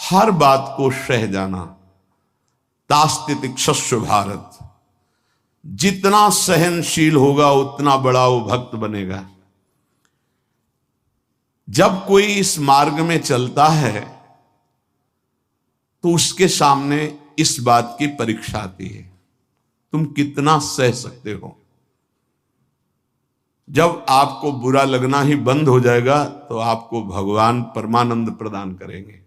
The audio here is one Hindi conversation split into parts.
हर बात को सह जाना। तास्तितिक्षस्व भारत, जितना सहनशील होगा उतना बड़ा वो भक्त बनेगा। जब कोई इस मार्ग में चलता है तो उसके सामने इस बात की परीक्षा आती है, तुम कितना सह सकते हो। जब आपको बुरा लगना ही बंद हो जाएगा तो आपको भगवान परमानंद प्रदान करेंगे।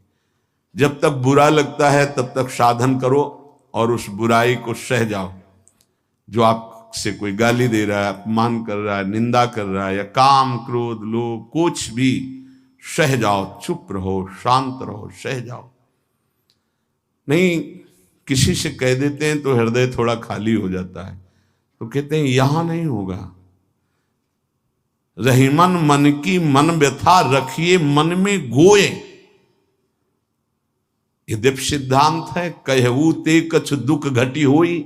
जब तक बुरा लगता है तब तक साधन करो और उस बुराई को सह जाओ। जो आपसे कोई गाली दे रहा है, अपमान कर रहा है, निंदा कर रहा है, या काम क्रोध लोभ कुछ भी, सह जाओ, चुप रहो, शांत रहो, सह जाओ। नहीं, किसी से कह देते हैं तो हृदय थोड़ा खाली हो जाता है, तो कहते हैं यहां नहीं होगा। रहीमन मन की मन व्यथा रखिए मन में गोए, ये दिव्य सिद्धांत है। कहू ते कछ दुख घटी होई,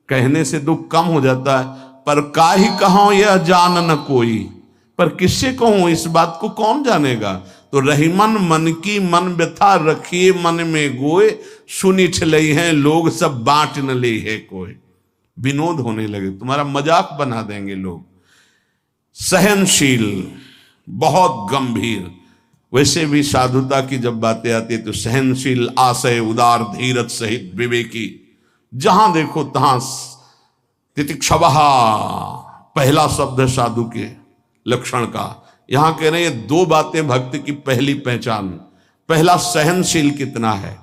कहने से दुख कम हो जाता है। पर काहि कहो यह जान न कोई, पर किससे कहूं, इस बात को कौन जानेगा। तो रहीमन मन की मन व्यथा रखिए मन में गोए, सुनी छलई हैं लोग सब बांट न ले है कोई। विनोद होने लगे, तुम्हारा मजाक बना देंगे लोग। सहनशील, बहुत गंभीर। वैसे भी साधुता की जब बातें आती है तो सहनशील, आशय, उदार, धीरज सहित विवेकी, जहां देखो तहां तितिक्षवः पहला शब्द है साधु के लक्षण का। यहां कह रहे हैं दो बातें भक्त की पहली पहचान। पहला, सहनशील कितना है।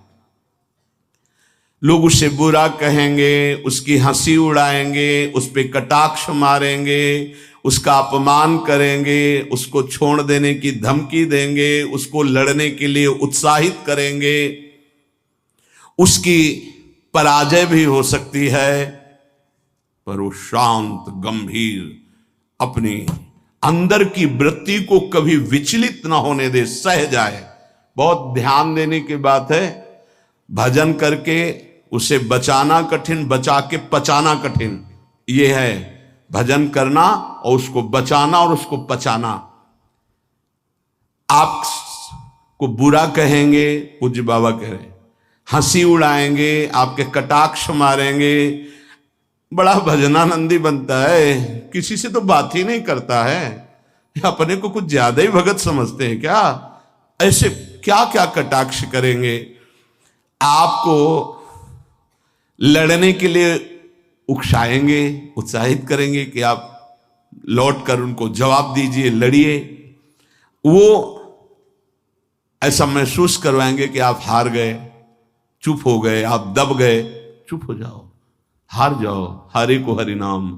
लोग उसे बुरा कहेंगे, उसकी हंसी उड़ाएंगे, उस पे कटाक्ष मारेंगे, उसका अपमान करेंगे, उसको छोड़ देने की धमकी देंगे, उसको लड़ने के लिए उत्साहित करेंगे। उसकी पराजय भी हो सकती है, पर वो शांत गंभीर, अपनी अंदर की वृत्ति को कभी विचलित ना होने दे, सह जाए। बहुत ध्यान देने की बात है। भजन करके उसे बचाना कठिन, बचा के पचाना कठिन। ये है भजन करना और उसको बचाना और उसको पचाना। आप को बुरा कहेंगे, पूज्य बाबा कह रहे, हंसी उड़ाएंगे, आपके कटाक्ष मारेंगे, बड़ा भजनानंदी बनता है, किसी से तो बात ही नहीं करता है, अपने को कुछ ज्यादा ही भगत समझते हैं क्या। ऐसे क्या क्या कटाक्ष करेंगे, आपको लड़ने के लिए उकसाएंगे, उत्साहित करेंगे कि आप लौट कर उनको जवाब दीजिए, लड़िए। वो ऐसा महसूस करवाएंगे कि आप हार गए, चुप हो गए, आप दब गए। चुप हो जाओ, हार जाओ, हरि को हरि नाम,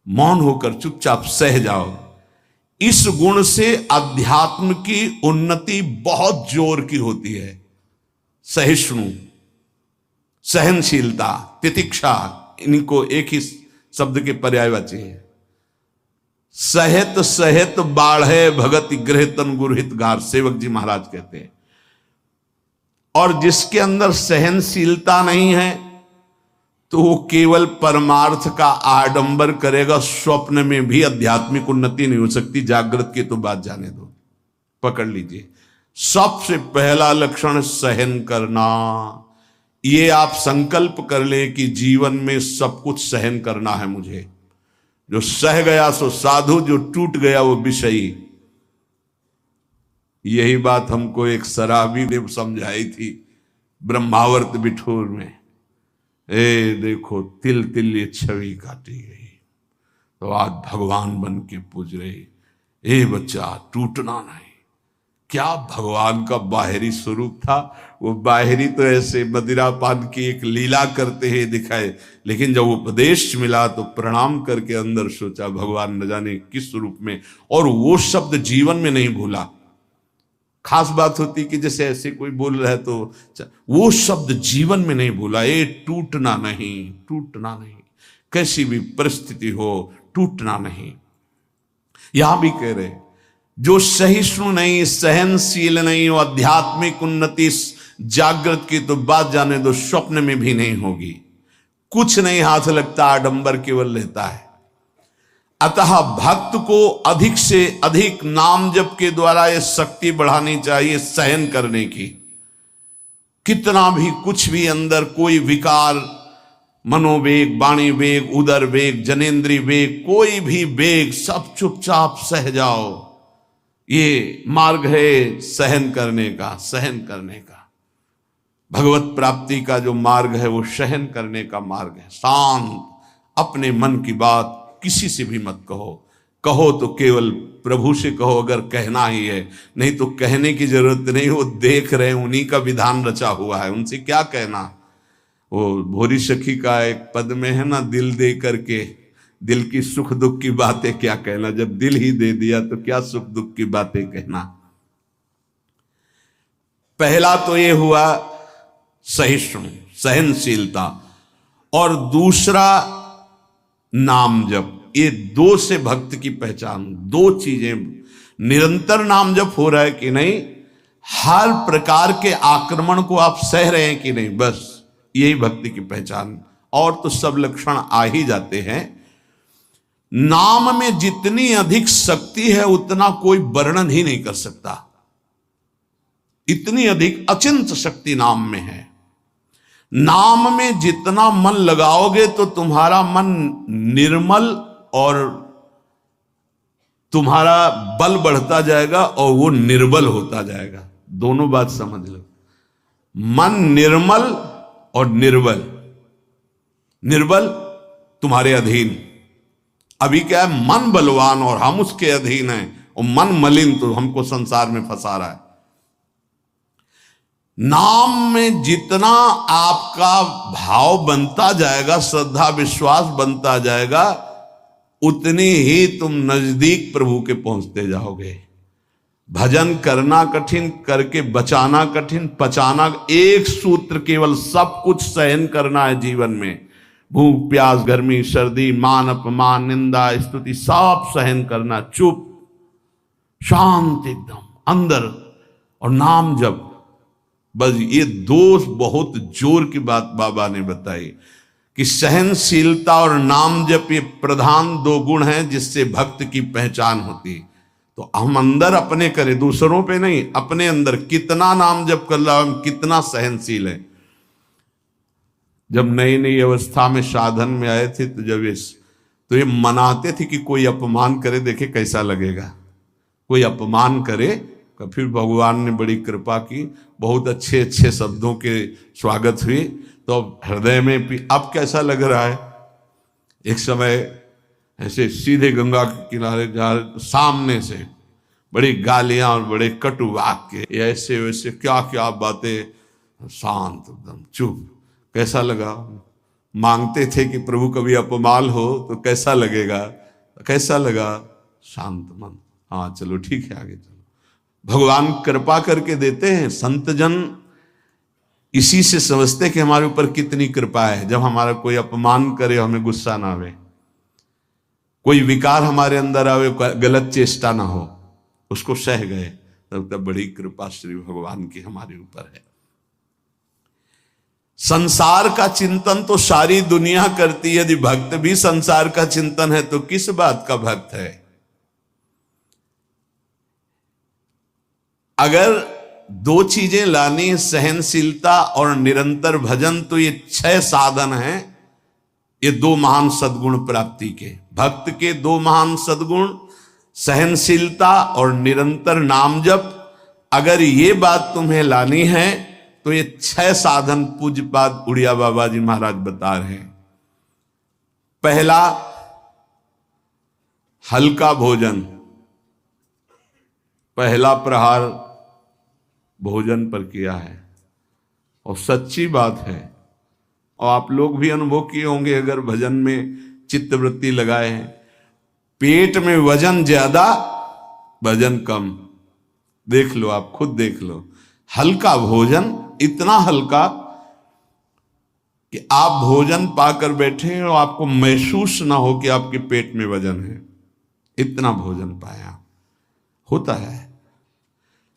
मौन होकर चुपचाप सह जाओ। इस गुण से अध्यात्म की उन्नति बहुत जोर की होती है। सहिष्णु, सहनशीलता, तितिक्षा, इनको एक ही शब्द के पर्यायवाची है। सहित सहित बाढ़े भगत गृह तन गुरहित गार, सेवक जी महाराज कहते हैं। और जिसके अंदर सहनशीलता नहीं है तो वो केवल परमार्थ का आडंबर करेगा, स्वप्न में भी आध्यात्मिक उन्नति नहीं हो सकती। जागृत की तो बात जाने दो, पकड़ लीजिए। सबसे पहला लक्षण सहन करना। ये आप संकल्प कर ले कि जीवन में सब कुछ सहन करना है मुझे। जो सह गया सो साधु, जो टूट गया वो विषयी। यही बात हमको एक शराबी ने समझाई थी ब्रह्मावर्त बिठूर में। ए देखो, तिल तिल ये छवि काटी गई तो आज भगवान बन के पूज रही। ए बच्चा, टूटना नहीं। क्या भगवान का बाहरी स्वरूप था। वो बाहरी तो ऐसे मदिरा पान की एक लीला करते हैं दिखाए, लेकिन जब उपदेश मिला तो प्रणाम करके अंदर सोचा भगवान न जाने किस रूप में, और वो शब्द जीवन में नहीं भूला। खास बात होती कि जैसे ऐसे कोई बोल रहा है तो वो शब्द जीवन में नहीं भूला। ये टूटना नहीं, टूटना नहीं, कैसी भी परिस्थिति हो टूटना नहीं। यहां भी कह रहे जो सहिष्णु नहीं, सहनशील नहीं, वो आध्यात्मिक उन्नति जागृत की तो बात जाने दो, स्वप्न में भी नहीं होगी। कुछ नहीं हाथ लगता, आडंबर केवल रहता है। अतः भक्त को अधिक से अधिक नाम जप के द्वारा ये शक्ति बढ़ानी चाहिए सहन करने की। कितना भी कुछ भी अंदर कोई विकार, मनोवेग, वाणी वेग, उदर वेग, जनेन्द्रीय वेग, कोई भी वेग, सब चुपचाप सह जाओ। ये मार्ग है सहन करने का, सहन करने का। भगवत प्राप्ति का जो मार्ग है वो सहन करने का मार्ग है। शांत, अपने मन की बात किसी से भी मत कहो, कहो तो केवल प्रभु से कहो, अगर कहना ही है, नहीं तो कहने की जरूरत नहीं, वो देख रहे हैं, उन्हीं का विधान रचा हुआ है, उनसे क्या कहना। वो भोरी सखी का एक पद में है ना, दिल दे करके दिल की सुख दुख की बातें क्या कहना, जब दिल ही दे दिया तो क्या सुख दुख की बातें कहना। पहला तो ये हुआ सहिष्णु, सहनशीलता, और दूसरा नाम जप। ये दो से भक्त की पहचान, दो चीजें। निरंतर नाम जप हो रहा है कि नहीं, हर प्रकार के आक्रमण को आप सह रहे हैं कि नहीं, बस यही भक्ति की पहचान। और तो सब लक्षण आ ही जाते हैं। नाम में जितनी अधिक शक्ति है उतना कोई वर्णन ही नहीं कर सकता। इतनी अधिक अचिंत शक्ति नाम में है। नाम में जितना मन लगाओगे तो तुम्हारा मन निर्मल और तुम्हारा बल बढ़ता जाएगा और वो निर्बल होता जाएगा। दोनों बात समझ लो, मन निर्मल और निर्बल। निर्बल तुम्हारे अधीन। अभी क्या है, मन बलवान और हम उसके अधीन हैं, और मन मलिन तो हमको संसार में फंसा रहा है। नाम में जितना आपका भाव बनता जाएगा, श्रद्धा विश्वास बनता जाएगा, उतनी ही तुम नजदीक प्रभु के पहुंचते जाओगे। भजन करना कठिन, करके बचाना कठिन, पचाना एक सूत्र केवल, सब कुछ सहन करना है जीवन में। भूख प्यास गर्मी सर्दी मान अपमान निंदा स्तुति सब सहन करना, चुप शांत एकदम अंदर, और नाम जप। बस ये दो बहुत जोर की बात बाबा ने बताई कि सहनशीलता और नाम जप ये प्रधान दो गुण हैं जिससे भक्त की पहचान होती। तो हम अंदर अपने करें, दूसरों पे नहीं, अपने अंदर कितना नाम जप कर रहा, हम कितना सहनशील है। जब नई नई अवस्था में साधन में आए थे तो ये मनाते थे कि कोई अपमान करे देखे कैसा लगेगा, कोई अपमान करे। फिर भगवान ने बड़ी कृपा की, बहुत अच्छे अच्छे शब्दों के स्वागत हुई, तो हृदय में भी अब कैसा लग रहा है। एक समय ऐसे सीधे गंगा के किनारे जा रहे, सामने से बड़ी गालियां और बड़े कटु वाक्य, ऐसे वैसे क्या क्या बातें, शांत एकदम चुप। कैसा लगा? मांगते थे कि प्रभु कभी अपमान हो तो कैसा लगेगा, कैसा लगा? शांत मन, हाँ चलो ठीक है आगे चलो। भगवान कृपा करके देते हैं। संत जन इसी से समझते कि हमारे ऊपर कितनी कृपा है। जब हमारा कोई अपमान करे हमें गुस्सा ना आवे, कोई विकार हमारे अंदर आवे, गलत चेष्टा ना हो, उसको सह गए, तब बड़ी कृपा श्री भगवान की हमारे ऊपर है। संसार का चिंतन तो सारी दुनिया करती है, यदि भक्त भी संसार का चिंतन है तो किस बात का भक्त है। अगर दो चीजें लानी, सहनशीलता और निरंतर भजन, तो ये 6 साधन हैं। ये 2 महान सद्गुण प्राप्ति के, भक्त के 2 महान सद्गुण, सहनशीलता और निरंतर नाम जप। अगर ये बात तुम्हें लानी है तो ये 6 साधन पूज्यपाद उड़िया बाबा जी महाराज बता रहे हैं। पहला, हल्का भोजन। पहला प्रहार भोजन पर किया है, और सच्ची बात है, और आप लोग भी अनुभव किए होंगे अगर भजन में चित्तवृत्ति लगाए हैं। पेट में वजन ज्यादा, भजन कम। देख लो, आप खुद देख लो। हल्का भोजन, इतना हल्का कि आप भोजन पाकर बैठे और आपको महसूस ना हो कि आपके पेट में वजन है, इतना भोजन पाया। होता है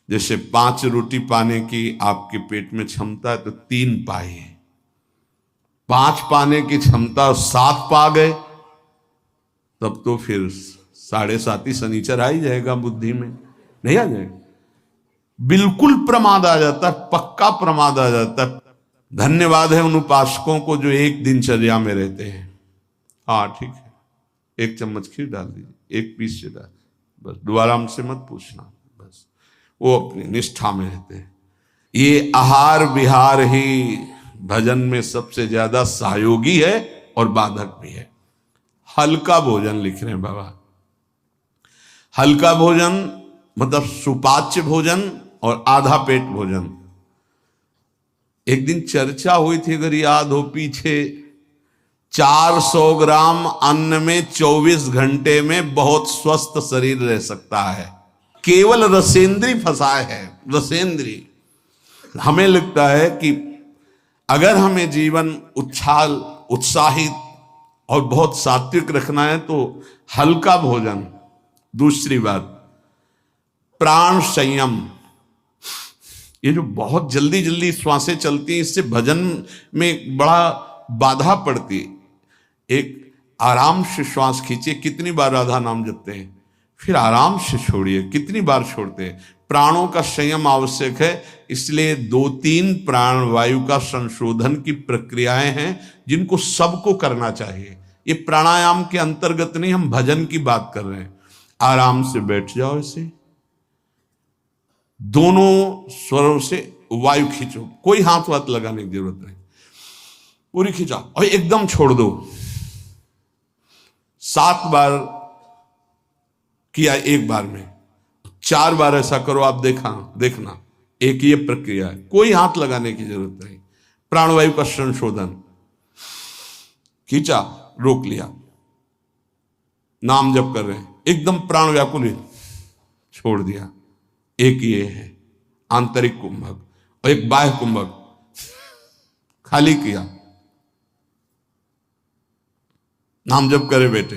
जैसे 5 रोटी पाने की आपके पेट में क्षमता है तो 3 पाए, 5 पाने की क्षमता 7 पा गए, तब तो फिर 7.5 ही शनिचर आ ही जाएगा बुद्धि में, नहीं आ जाएगा। बिल्कुल प्रमाद आ जाता है, पक्का प्रमाद आ जाता है। धन्यवाद है उन उपासकों को जो एक दिनचर्या में रहते हैं। हाँ ठीक है, 1 चम्मच खीर डाल दीजिए, 1 पीस से डाल, बस दोबारा हमसे मत पूछना, बस वो अपनी निष्ठा में रहते हैं। ये आहार विहार ही भजन में सबसे ज्यादा सहयोगी है और बाधक भी है। हल्का भोजन लिख रहे हैं बाबा, हल्का भोजन मतलब सुपाच्य भोजन और आधा पेट भोजन। एक दिन चर्चा हुई थी, अगर याद हो पीछे, 400 ग्राम अन्न में 24 घंटे में बहुत स्वस्थ शरीर रह सकता है। केवल रसेंद्री फंसाए है, रसेंद्री। हमें लगता है कि अगर हमें जीवन उछाल उत्साहित और बहुत सात्विक रखना है तो हल्का भोजन। दूसरी बात, प्राण संयम। ये जो बहुत जल्दी जल्दी श्वासें चलती हैं, इससे भजन में बड़ा बाधा पड़ती है। एक आराम से श्वास खींचिए, कितनी बार राधा नाम जपते हैं, फिर आराम से छोड़िए, कितनी बार छोड़ते हैं। प्राणों का संयम आवश्यक है, इसलिए 2-3 प्राण वायु का संशोधन की प्रक्रियाएं हैं जिनको सबको करना चाहिए। ये प्राणायाम के अंतर्गत नहीं, हम भजन की बात कर रहे हैं। आराम से बैठ जाओ, ऐसे दोनों स्वरों से वायु खींचो, कोई हाथ वाथ लगाने की जरूरत नहीं, पूरी खींचा और एकदम छोड़ दो। 7 बार किया एक बार में, 4 बार ऐसा करो, आप देखना एक ये प्रक्रिया है, कोई हाथ लगाने की जरूरत नहीं। प्राणवायु का संशोधन, खींचा, रोक लिया, नाम जप कर रहे हैं, एकदम प्राण व्याकुल, छोड़ दिया। एक ये है आंतरिक कुंभक और एक बाह्य कुंभक, खाली किया, नाम जप करे बेटे,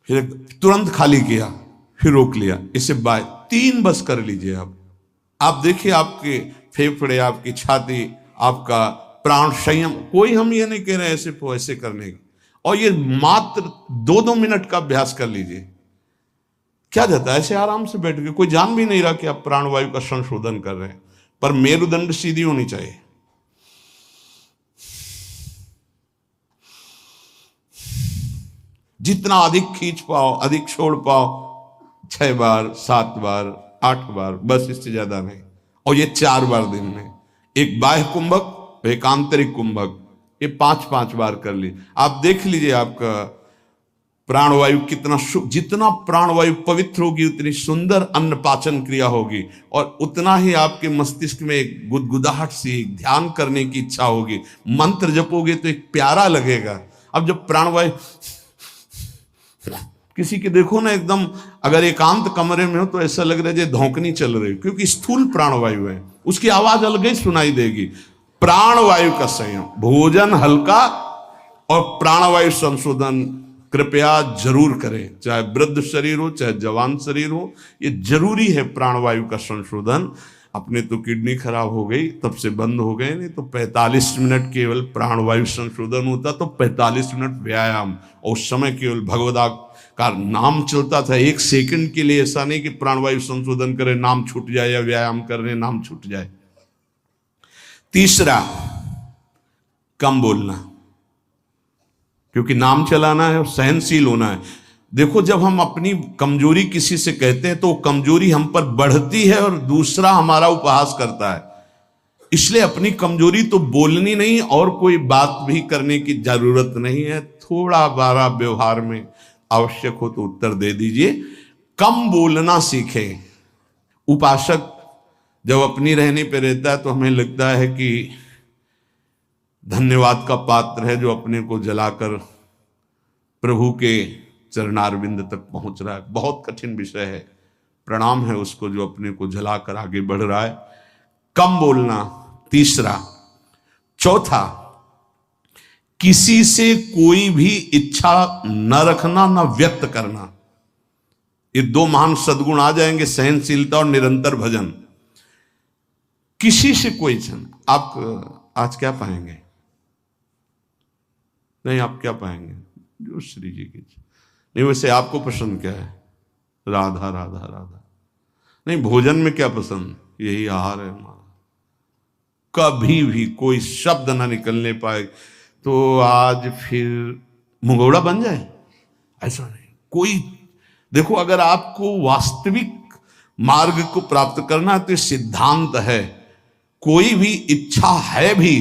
फिर तुरंत खाली किया, फिर रोक लिया, इसे बाय 3 बस कर लीजिए। आप देखिए आपके फेफड़े, आपकी छाती, आपका प्राण संयम। कोई हम ये नहीं कह रहे ऐसे करने की, और ये मात्र 2-2 मिनट का अभ्यास कर लीजिए। क्या जाता है ऐसे आराम से बैठ के, कोई जान भी नहीं रहा कि आप प्राणवायु का संशोधन कर रहे हैं, पर मेरुदंड सीधी होनी चाहिए। जितना अधिक खींच पाओ, अधिक छोड़ पाओ, 6 बार, 7 बार, 8 बार, बस, इससे ज्यादा नहीं। और ये 4 बार दिन में, एक बाह्य कुंभक, एक आंतरिक कुंभक, ये 5-5 बार कर ली। आप देख लीजिए आपका प्राणवायु कितना, जितना प्राणवायु पवित्र होगी उतनी सुंदर अन्न पाचन क्रिया होगी, और उतना ही आपके मस्तिष्क में एक गुदगुदाहट सी, ध्यान करने की इच्छा होगी। मंत्र जपोगे तो एक प्यारा लगेगा। अब जब प्राणवायु किसी के देखो ना, एकदम अगर एकांत कमरे में हो तो ऐसा लग रहा है जैसे धौंकनी चल रही, क्योंकि स्थूल प्राणवायु है, उसकी आवाज अलग ही सुनाई देगी। प्राणवायु का संयम, भोजन हल्का और प्राणवायु संशोधन कृपया जरूर करें, चाहे वृद्ध शरीर हो चाहे जवान शरीर हो, ये जरूरी है प्राणवायु का संशोधन। अपने तो किडनी खराब हो गई, तब से बंद हो गए, नहीं तो 45 मिनट केवल प्राणवायु संशोधन होता, तो 45 मिनट व्यायाम, और उस समय केवल भगवदा का नाम चलता था। 1 सेकंड के लिए ऐसा नहीं कि प्राणवायु संशोधन करे, नाम छूट जाए, या व्यायाम करने नाम छूट जाए। तीसरा, कम बोलना, क्योंकि नाम चलाना है और सहनशील होना है। देखो, जब हम अपनी कमजोरी किसी से कहते हैं तो कमजोरी हम पर बढ़ती है और दूसरा हमारा उपहास करता है। इसलिए अपनी कमजोरी तो बोलनी नहीं, और कोई बात भी करने की जरूरत नहीं है। थोड़ा बारा व्यवहार में आवश्यक हो तो उत्तर दे दीजिए, कम बोलना सीखें। उपासक जब अपनी रहने पे रहता है तो हमें लगता है कि धन्यवाद का पात्र है, जो अपने को जलाकर प्रभु के चरणारविंद तक पहुंच रहा है। बहुत कठिन विषय है, प्रणाम है उसको जो अपने को जलाकर आगे बढ़ रहा है। कम बोलना, तीसरा। चौथा, किसी से कोई भी इच्छा न रखना, न व्यक्त करना। ये 2 महान सद्गुण आ जाएंगे, सहनशीलता और निरंतर भजन। किसी से कोई इच्छा, आप आज क्या पाएंगे? नहीं, आप क्या पाएंगे? जो श्री जी की। नहीं, वैसे आपको पसंद क्या है? राधा राधा राधा। नहीं, भोजन में क्या पसंद, यही आहार है हमारा। कभी भी कोई शब्द ना निकलने पाए तो आज फिर मुंगौड़ा बन जाए, ऐसा नहीं। कोई देखो, अगर आपको वास्तविक मार्ग को प्राप्त करना है तो सिद्धांत है, कोई भी इच्छा है भी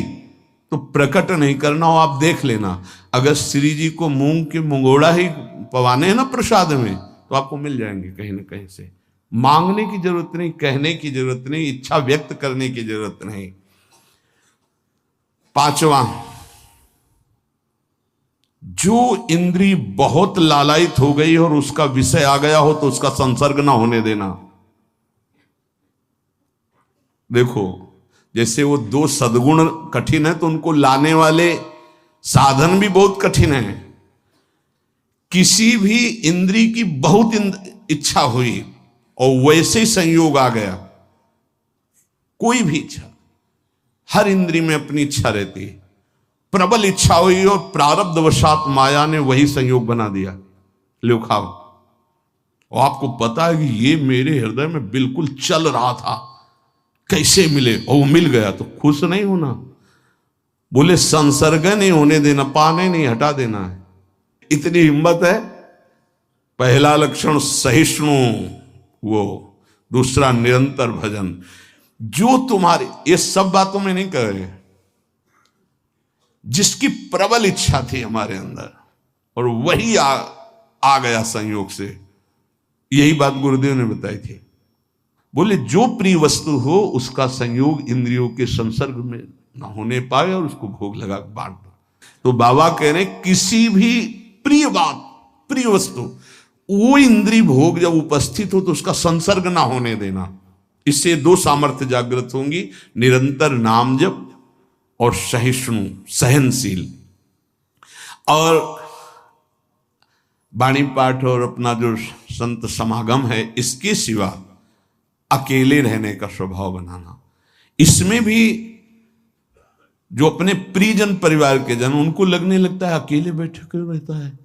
तो प्रकट नहीं करना हो। आप देख लेना, अगर श्री जी को मूंग के मुंगोड़ा ही पवाने हैं ना प्रसाद में, तो आपको मिल जाएंगे कहीं ना कहीं से। मांगने की जरूरत नहीं, कहने की जरूरत नहीं, इच्छा व्यक्त करने की जरूरत नहीं। पांचवा, जो इंद्री बहुत लालायित हो गई और उसका विषय आ गया हो तो उसका संसर्ग ना होने देना। देखो, जैसे वो दो सद्गुण कठिन है तो उनको लाने वाले साधन भी बहुत कठिन है। किसी भी इंद्री की बहुत इच्छा हुई और वैसे ही संयोग आ गया, कोई भी इच्छा, हर इंद्री में अपनी इच्छा रहती है, प्रबल इच्छा हुई और प्रारब्धवशात माया ने वही संयोग बना दिया, लो खाओ। और आपको पता है कि ये मेरे हृदय में बिल्कुल चल रहा था, कैसे मिले, और वो मिल गया, तो खुश नहीं होना। बोले संसर्ग नहीं होने देना, पाने नहीं हटा देना है। इतनी हिम्मत है। पहला लक्षण सहिष्णु, वो दूसरा निरंतर भजन। जो तुम्हारे, ये सब बातों में नहीं कह रहे, जिसकी प्रबल इच्छा थी हमारे अंदर और वही आ गया संयोग से, यही बात गुरुदेव ने बताई थी। बोले जो प्रिय वस्तु हो उसका संयोग इंद्रियों के संसर्ग में ना होने पाए और उसको भोग लगा बांट दो। तो बाबा कह रहे किसी भी प्रिय बात, प्रिय वस्तु, वो इंद्रिय भोग जब उपस्थित हो तो उसका संसर्ग ना होने देना। इससे दो सामर्थ्य जागृत होंगी, निरंतर नाम जप और सहिष्णु, सहनशील। और वाणी पाठ और अपना जो संत समागम है, इसके सिवा अकेले रहने का स्वभाव बनाना। इसमें भी जो अपने प्रियजन परिवार के जन, उनको लगने लगता है अकेले बैठे क्यों रहता है।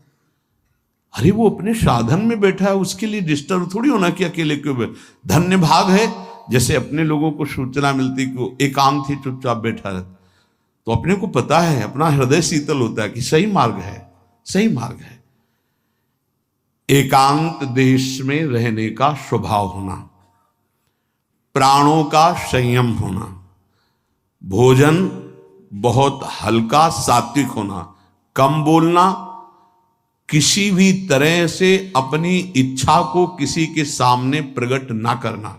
अरे वो अपने साधन में बैठा है, उसके लिए डिस्टर्ब थोड़ी होना कि अकेले क्यों बैठे। धन्य भाग है, जैसे अपने लोगों को सूचना मिलती कि वो एकांत ही चुपचाप बैठा रहता, तो अपने को पता है, अपना हृदय शीतल होता है कि सही मार्ग है, सही मार्ग है। एकांत देश में रहने का स्वभाव होना, प्राणों का संयम होना, भोजन बहुत हल्का सात्विक होना, कम बोलना, किसी भी तरह से अपनी इच्छा को किसी के सामने प्रकट ना करना।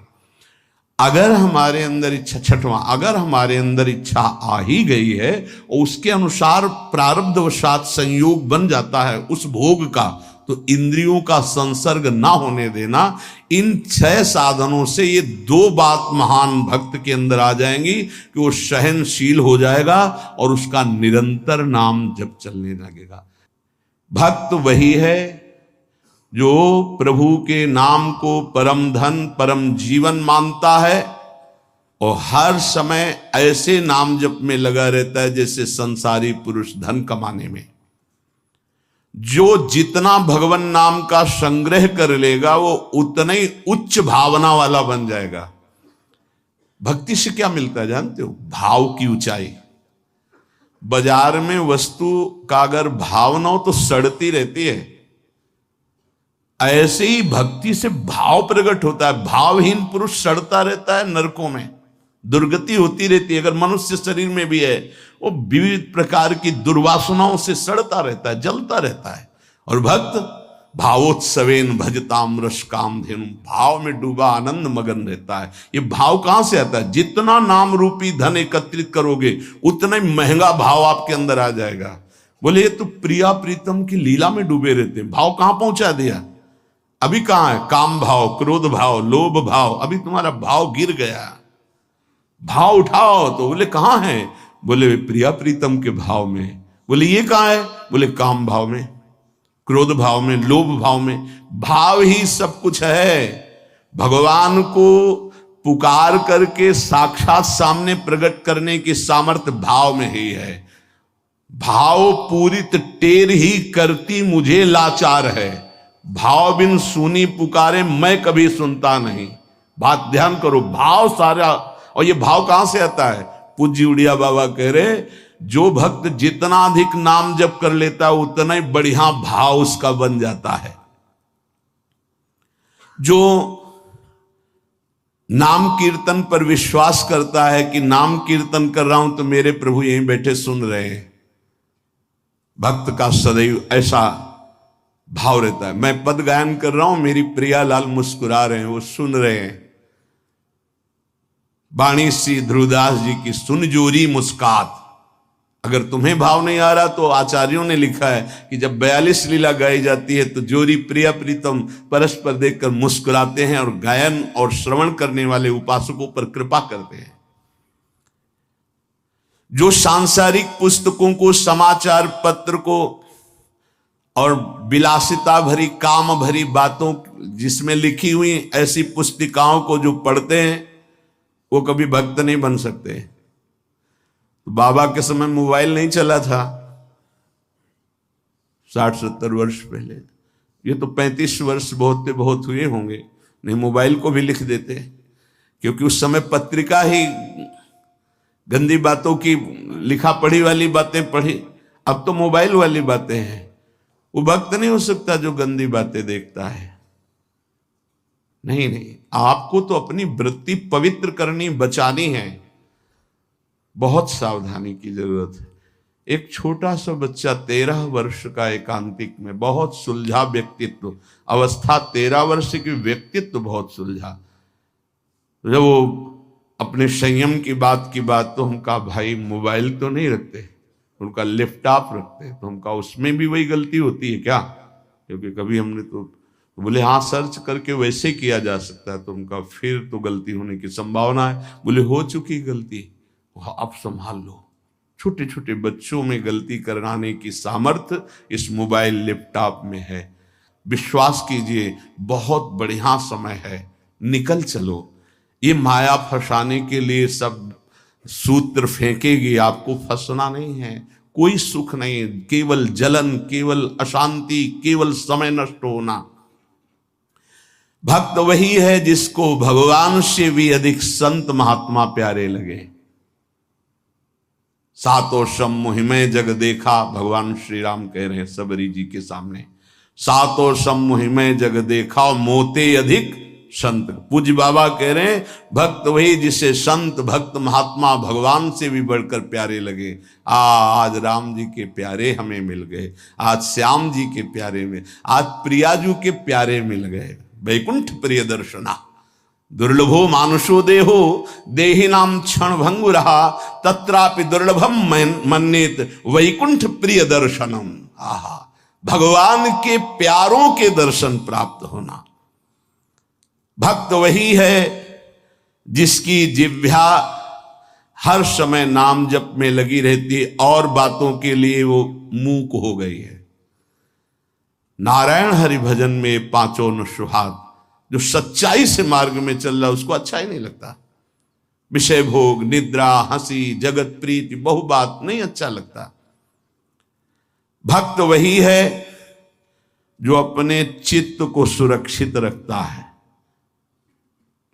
अगर हमारे अंदर इच्छा, छठवां, अगर हमारे अंदर इच्छा आ ही गई है और उसके अनुसार प्रारब्धवशात संयोग बन जाता है उस भोग का, तो इंद्रियों का संसर्ग ना होने देना। इन 6 साधनों से ये 2 बात महान भक्त के अंदर आ जाएंगी कि वो सहनशील हो जाएगा और उसका निरंतर नाम जप चलने लगेगा। भक्त वही है जो प्रभु के नाम को परम धन, परम जीवन मानता है और हर समय ऐसे नाम जप में लगा रहता है जैसे संसारी पुरुष धन कमाने में। जो जितना भगवान नाम का संग्रह कर लेगा वो उतना ही उच्च भावना वाला बन जाएगा। भक्ति से क्या मिलता है जानते हो? भाव की ऊंचाई। बाजार में वस्तु का अगर भाव ना हो तो सड़ती रहती है, ऐसे ही भक्ति से भाव प्रकट होता है। भावहीन पुरुष सड़ता रहता है, नरकों में दुर्गति होती रहती है। अगर मनुष्य शरीर में भी है, वो विविध प्रकार की दुर्वासनाओं से सड़ता रहता है, जलता रहता है। और भक्त भावोत्सवेन भजताम रस कामधेनु, भाव में डूबा आनंद मगन रहता है। ये भाव कहां से आता है? जितना नाम रूपी धन एकत्रित करोगे उतना ही महंगा भाव आपके अंदर आ जाएगा। बोले ये तो प्रिया प्रीतम की लीला में डूबे रहते हैं, भाव कहां पहुंचा दिया? अभी कहां है? काम भाव, क्रोध भाव, लोभ भाव, अभी तुम्हारा भाव गिर गया। भाव उठाओ तो बोले कहां है? बोले प्रिया प्रीतम के भाव में। बोले ये कहां है? बोले काम भाव में, क्रोध भाव में, लोभ भाव में। भाव ही सब कुछ है। भगवान को पुकार करके साक्षात सामने प्रकट करने की सामर्थ्य भाव में ही है। भाव पूरित टेर ही करती मुझे लाचार है, भाव बिन सुनी पुकारे मैं कभी सुनता नहीं। बात ध्यान करो, भाव सारा। और ये भाव कहां से आता है? पूज्य उड़िया बाबा कह रहे, जो भक्त जितना अधिक नाम जप कर लेता है उतना ही बढ़िया भाव उसका बन जाता है। जो नाम कीर्तन पर विश्वास करता है कि नाम कीर्तन कर रहा हूं तो मेरे प्रभु यहीं बैठे सुन रहे हैं, भक्त का सदैव ऐसा भाव रहता है। मैं पद गायन कर रहा हूं, मेरी प्रियालाल मुस्कुरा रहे हैं, वो सुन रहे हैं। बाणी सी ध्रुवदास जी की सुन जोरी मुस्कात। अगर तुम्हें भाव नहीं आ रहा तो आचार्यों ने लिखा है कि जब 42 लीला गाई जाती है तो जोरी प्रिया प्रीतम परस्पर देखकर मुस्कुराते हैं और गायन और श्रवण करने वाले उपासकों पर कृपा करते हैं। जो सांसारिक पुस्तकों को, समाचार पत्र को और विलासिता भरी काम भरी बातों जिसमें लिखी हुई ऐसी पुस्तिकाओं को जो पढ़ते हैं वो कभी भक्त नहीं बन सकते। तो बाबा के समय मोबाइल नहीं चला था 60-70 वर्ष पहले, ये तो 35 वर्ष बहुत हुए होंगे, नहीं मोबाइल को भी लिख देते, क्योंकि उस समय पत्रिका ही गंदी बातों की लिखा पढ़ी वाली बातें पढ़ी। अब तो मोबाइल वाली बातें हैं। वो भक्त नहीं हो सकता जो गंदी बातें देखता है। नहीं, आपको तो अपनी वृत्ति पवित्र करनी, बचानी है। बहुत सावधानी की जरूरत है। एक छोटा सा बच्चा 13 वर्ष का, एकांतिक में, बहुत सुलझा व्यक्तित्व, अवस्था 13 वर्ष की, व्यक्तित्व बहुत सुलझा। जब वो अपने संयम की बात तो हम कहा भाई मोबाइल तो नहीं रखते, उनका लैपटॉप रखते, तो हम कहा उसमें भी वही गलती होती है क्या? क्योंकि कभी हमने तो बोले हाँ सर्च करके वैसे किया जा सकता है, तो उनका फिर तो गलती होने की संभावना है। बोले हो चुकी गलती, अब संभाल लो। छोटे छोटे बच्चों में गलती कराने की सामर्थ्य इस मोबाइल लैपटॉप में है। विश्वास कीजिए बहुत बढ़िया समय है, निकल चलो। ये माया फंसाने के लिए सब सूत्र फेंकेगी, आपको फंसना नहीं है। कोई सुख नहीं है, केवल जलन, केवल अशांति, केवल समय नष्ट होना। भक्त वही है जिसको भगवान से भी अधिक संत महात्मा प्यारे लगे। सातों सम मुहिमें जग देखा, भगवान श्री राम कह रहे हैं सबरी जी के सामने, सातों सम मुहिमें जग देखा मोते अधिक संत। पूज्य बाबा कह रहे हैं भक्त वही जिसे संत, भक्त, महात्मा भगवान से भी बढ़कर प्यारे लगे। आज राम जी के प्यारे हमें मिल गए, आज श्याम जी के प्यारे में, आज प्रियाजू के प्यारे मिल गए। वैकुंठ प्रिय दर्शना दुर्लभो मानुषो देहो देहि नाम क्षण भंगु रहा तत्रापि दुर्लभम मन्नेत वैकुंठ प्रिय दर्शनम। आहा, भगवान के प्यारों के दर्शन प्राप्त होना। भक्त वही है जिसकी जिह्वा हर समय नाम जप में लगी रहती है और बातों के लिए वो मूक हो गई है। नारायण हरि भजन में पांचों न सुहाग, जो सच्चाई से मार्ग में चल रहा है उसको अच्छा ही नहीं लगता। विषय भोग, निद्रा, हंसी, जगत प्रीति, बहु बात नहीं अच्छा लगता। भक्त वही है जो अपने चित्त को सुरक्षित रखता है।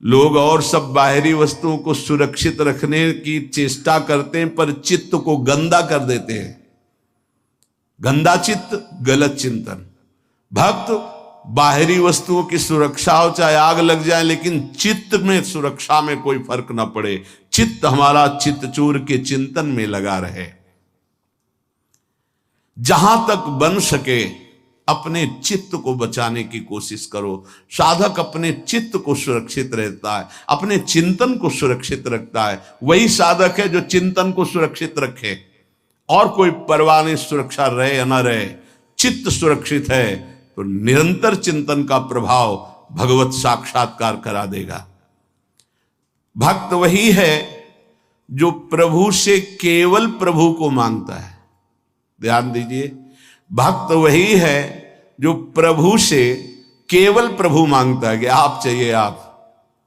लोग और सब बाहरी वस्तुओं को सुरक्षित रखने की चेष्टा करते हैं पर चित्त को गंदा कर देते हैं। गंदा चित्त, गलत चिंतन। भक्त बाहरी वस्तुओं की सुरक्षा हो, चाहे आग लग जाए, लेकिन चित्त में सुरक्षा में कोई फर्क ना पड़े। चित्त हमारा चित्तचूर के चिंतन में लगा रहे। जहां तक बन सके अपने चित्त को बचाने की कोशिश करो। साधक अपने चित्त को सुरक्षित रहता है, अपने चिंतन को सुरक्षित रखता है। वही साधक है जो चिंतन को सुरक्षित रखे, और कोई परवाह नहीं सुरक्षा रहे या ना रहे। चित्त सुरक्षित है तो निरंतर चिंतन का प्रभाव भगवत साक्षात्कार करा देगा। भक्त वही है जो प्रभु से केवल प्रभु को मांगता है। ध्यान दीजिए, भक्त वही है जो प्रभु से केवल प्रभु मांगता है कि आप चाहिए आप,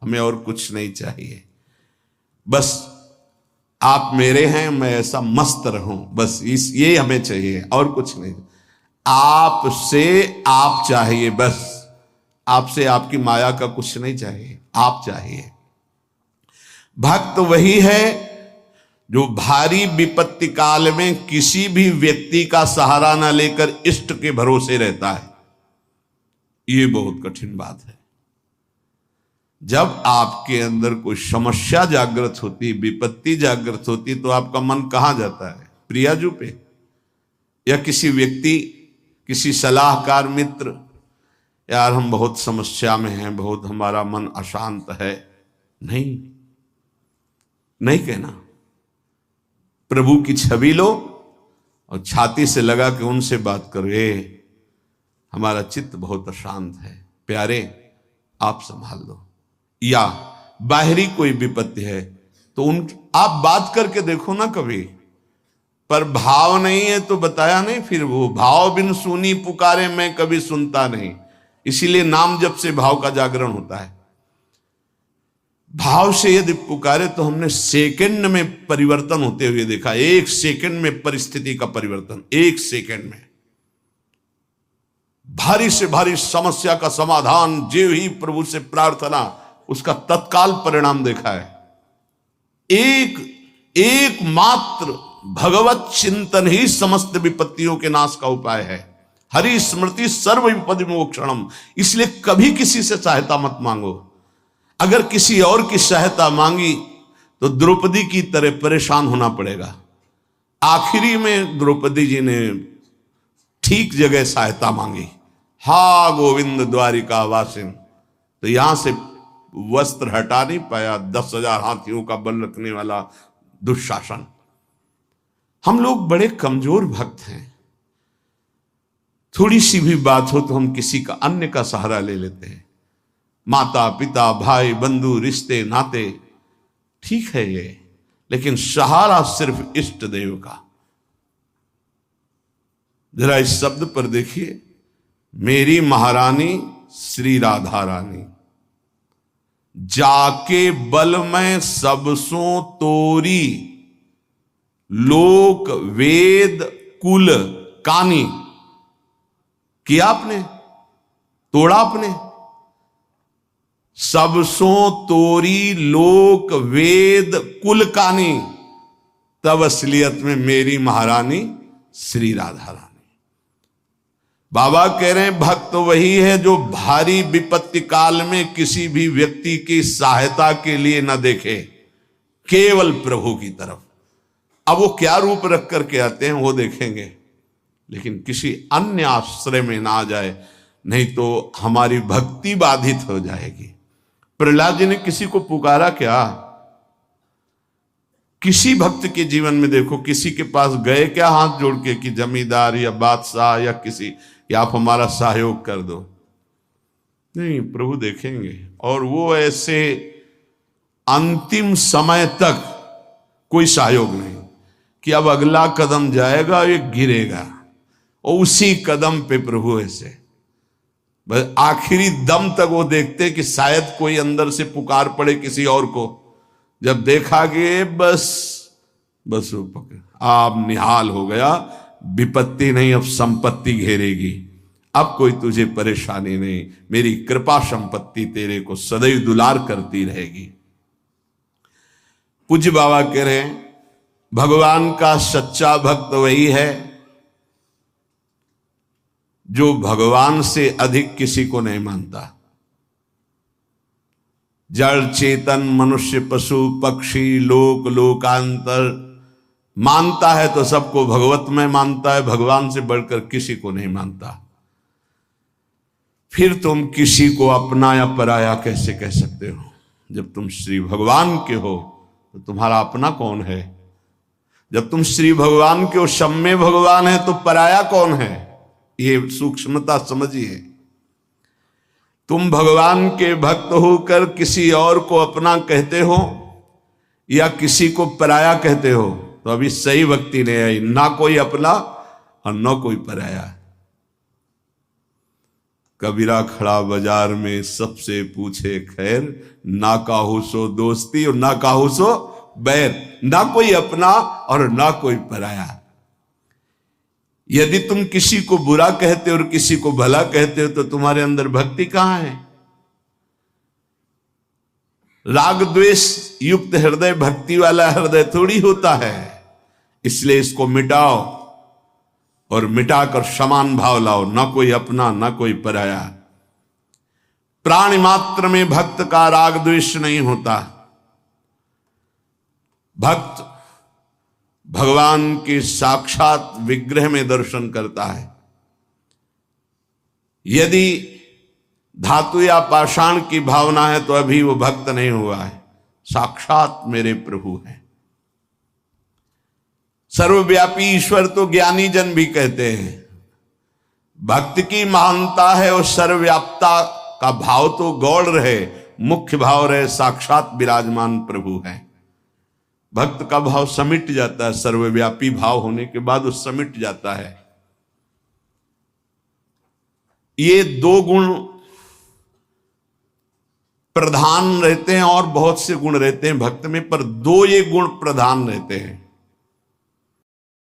हमें और कुछ नहीं चाहिए, बस आप मेरे हैं, मैं ऐसा मस्त रहूं, बस ये हमें चाहिए और कुछ नहीं। आपसे आप चाहिए, बस आपसे आपकी माया का कुछ नहीं चाहिए। आप चाहिए। भक्त वही है जो भारी विपत्ति काल में किसी भी व्यक्ति का सहारा न लेकर इष्ट के भरोसे रहता है। ये बहुत कठिन बात है। जब आपके अंदर कोई समस्या जागृत होती, विपत्ति जागृत होती, तो आपका मन कहां जाता है? प्रियाजू पे, या किसी व्यक्ति, किसी सलाहकार मित्र, यार हम बहुत समस्या में हैं, बहुत हमारा मन अशांत है। नहीं, नहीं कहना। प्रभु की छवि लो और छाती से लगा के उनसे बात करो, हमारा चित्त बहुत अशांत है, प्यारे आप संभाल दो। या बाहरी कोई विपत्ति है तो आप बात करके देखो ना कभी, पर भाव नहीं है तो बताया नहीं। फिर वो भाव बिन सुनी पुकारे मैं कभी सुनता नहीं, इसीलिए नाम जप से भाव का जागरण होता है। भाव से यदि पुकारे तो हमने सेकंड में परिवर्तन होते हुए देखा। 1 सेकंड में परिस्थिति का परिवर्तन, 1 सेकंड में भारी से भारी समस्या का समाधान, जो ही प्रभु से प्रार्थना, उसका तत्काल परिणाम देखा है। एक मात्र भगवत चिंतन ही समस्त विपत्तियों के नाश का उपाय है। हरि स्मृति सर्व विपदि मोक्षणम। इसलिए कभी किसी से सहायता मत मांगो। अगर किसी और की सहायता मांगी तो द्रौपदी की तरह परेशान होना पड़ेगा। आखिरी में द्रौपदी जी ने ठीक जगह सहायता मांगी। हा गोविंद द्वारिका वासिन, तो यहां से वस्त्र हटा नहीं पाया 10,000 हाथियों का बल रखने वाला दुशासन। हम लोग बड़े कमजोर भक्त हैं। थोड़ी सी भी बात हो तो हम किसी का, अन्य का सहारा ले लेते हैं। माता पिता भाई बंधु रिश्ते नाते ठीक है ये, लेकिन सहारा सिर्फ इष्ट देव का। जरा इस शब्द पर देखिए, मेरी महारानी श्री राधा रानी, जाके बल में सबसों तोरी, लोक वेद कुल कानी। किया आपने, तोड़ा आपने। सबसों तोरी लोक वेद कुल कानी, तब असलियत में मेरी महारानी श्री राधा रानी। बाबा कह रहे हैं भक्त वही है जो भारी विपत्ति काल में किसी भी व्यक्ति की सहायता के लिए न देखे, केवल प्रभु की तरफ। अब वो क्या रूप रख करके आते हैं वो देखेंगे, लेकिन किसी अन्य आश्रय में ना आ जाए, नहीं तो हमारी भक्ति बाधित हो जाएगी। प्रहलाद जी ने किसी को पुकारा क्या? किसी भक्त के जीवन में देखो, किसी के पास गए क्या हाथ जोड़ के कि जमींदार या बादशाह या किसी, कि आप हमारा सहयोग कर दो? नहीं, प्रभु देखेंगे। और वो ऐसे अंतिम समय तक कोई सहयोग नहीं कि अब अगला कदम जाएगा ये गिरेगा, और उसी कदम पे प्रभु ऐसे बस आखिरी दम तक वो देखते कि शायद कोई अंदर से पुकार पड़े किसी और को। जब देखा कि बस वो पकड़, आप निहाल हो गया, विपत्ति नहीं अब संपत्ति घेरेगी, अब कोई तुझे परेशानी नहीं, मेरी कृपा संपत्ति तेरे को सदैव दुलार करती रहेगी। पूज्य बाबा कह रहे हैं भगवान का सच्चा भक्त वही है जो भगवान से अधिक किसी को नहीं मानता। जड़ चेतन मनुष्य पशु पक्षी लोक लोकांतर मानता है तो सबको भगवत में मानता है, भगवान से बढ़कर किसी को नहीं मानता। फिर तुम किसी को अपना या पराया कैसे कह सकते हो? जब तुम श्री भगवान के हो तो तुम्हारा अपना कौन है? जब तुम श्री भगवान के हो, सम्य भगवान है, तो पराया कौन है? ये सूक्ष्मता समझिए। तुम भगवान के भक्त होकर किसी और को अपना कहते हो या किसी को पराया कहते हो, तो अभी सही भक्ति नहीं आई। ना कोई अपना और ना कोई पराया। कबीरा खड़ा बाजार में सबसे पूछे खैर, ना काहू सो दोस्ती और ना काहू सो बैर। ना कोई अपना और ना कोई पराया। यदि तुम किसी को बुरा कहते हो और किसी को भला कहते हो तो तुम्हारे अंदर भक्ति कहां है? राग द्वेष युक्त हृदय भक्ति वाला हृदय थोड़ी होता है। इसलिए इसको मिटाओ और मिटाकर समान भाव लाओ, ना कोई अपना ना कोई पराया। प्राणी मात्र में भक्त का राग द्वेष नहीं होता। भक्त भगवान के साक्षात विग्रह में दर्शन करता है। यदि धातु या पाषाण की भावना है तो अभी वो भक्त नहीं हुआ है, साक्षात मेरे प्रभु हैं। सर्वव्यापी ईश्वर तो ज्ञानी जन भी कहते हैं। भक्त की महानता है और सर्वव्यापता का भाव तो गौड़ रहे, मुख्य भाव रहे साक्षात विराजमान प्रभु है। भक्त का भाव समिट जाता है, सर्वव्यापी भाव होने के बाद वो समिट जाता है। ये दो गुण प्रधान रहते हैं और बहुत से गुण रहते हैं भक्त में, पर दो ये गुण प्रधान रहते हैं।